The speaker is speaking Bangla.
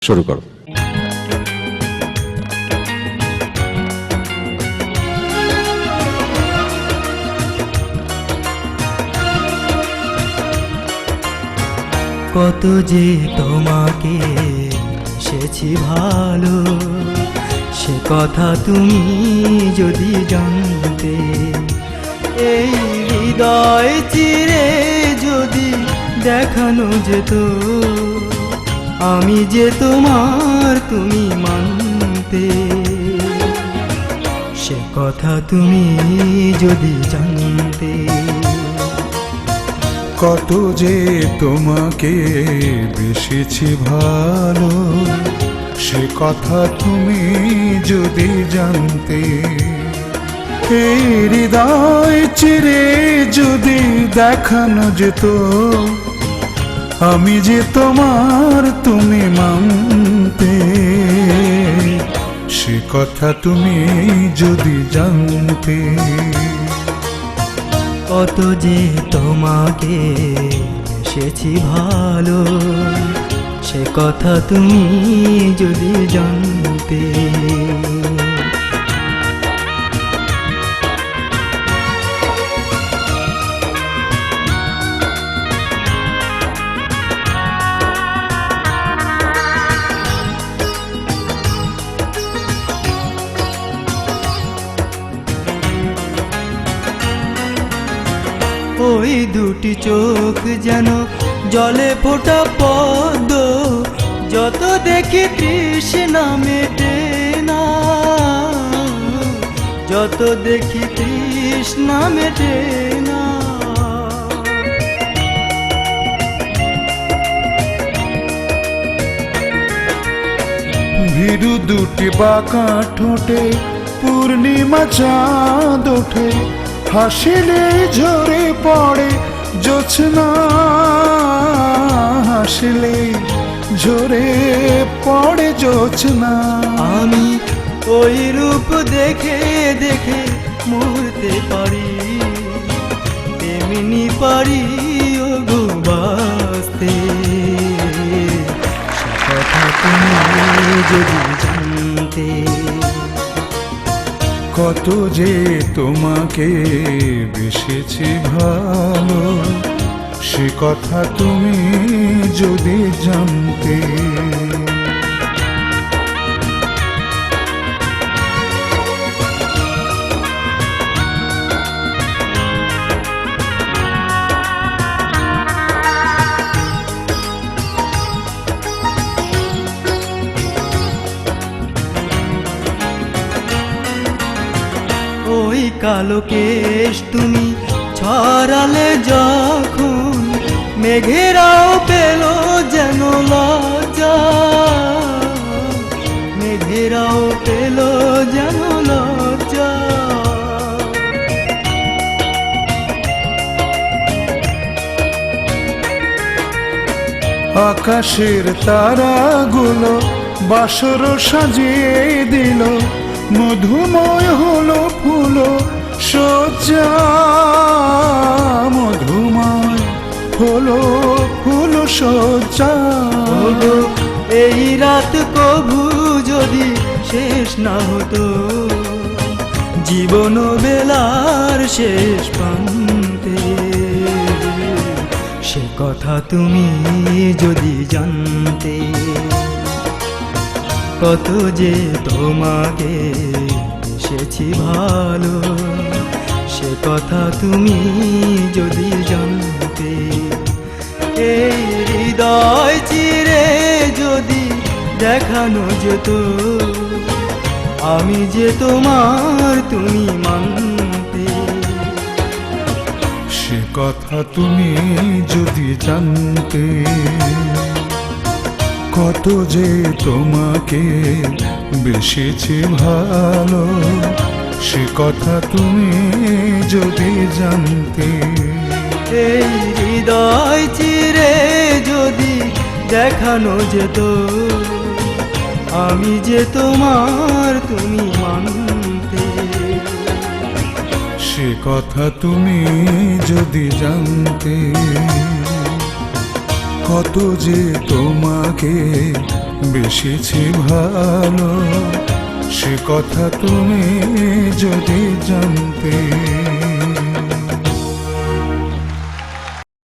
শুরু করো। কত যে তোমাকে এসেছি ভালো, সে কথা তুমি যদি জানতে। এই হৃদয় চিরে যদি দেখানো যেত, আমি যে তোমার তুমি মানতে। সে কথা তুমি যদি জানতে। কত যে তোমাকে বেসেছি ভালো, সে কথা তুমি যদি জানতে। এই হৃদয় চিরে যদি দেখানো যেত, আমি যে তোমার তুমি মানতে। সে কথা তুমি যদি জানতে। কত যে তোমাকে এসেছি ভালো, সে কথা তুমি যদি জানতে। ওই দুটি চোখ যেন জলে ফোটা পদ্ম, যত দেখি তৃষ্ণা মেটে না, যত দেখি তৃষ্ণা মেটে না। ভীরু দুটি বাঁকা ঠোঁটে পূর্ণিমা চাঁদ ওঠে, হাসিলে ঝরে পড়ে জোছনা, হাসিলে ঝরে পড়ে জোছনা। আমি ওই রূপ দেখে দেখে মরতে পারি, তেমনি পারি ও গো বাঁচতে। সে কথা তুমি যদি জানতে। কত যে তোমাকে বেসেছি ভালো, সে কথা তুমি যদি জানতে। ওই কালো কেশ তুমি ছড়ালে যখন, মেঘেরাও পেল যেন লজ্জা, মেঘেরাও পেল যেন লজ্জা। আকাশের তারাগুলো বাসর সাজিয়ে দিল, মধুময় হলো ফুল সজ্জা, মধুময় হলো ফুল সজ্জা। ওগো এই রাত কভু যদি শেষ না হতো, জীবন বেলার শেষ প্রান্তে। সে কথা তুমি যদি জানতে। কত যে তোমাকে এসেছি ভালো, সে কথা তুমি যদি জানতে। এই হৃদয় চিরে যদি দেখানো যেত, আমি যে তোমার তুমি মানতে। সে কথা তুমি যদি জানতে। কত যে তোমাকে বেসেছি ভালো, সে কথা তুমি যদি জানতে। এই হৃদয় চিরে যদি দেখানো যেত, আমি যে তোমার তুমি মানতে। সে কথা তুমি যদি জানতে। কত যে তোমাকে বেশেছি ভালো, সে কথা তুমি যদি জানতে।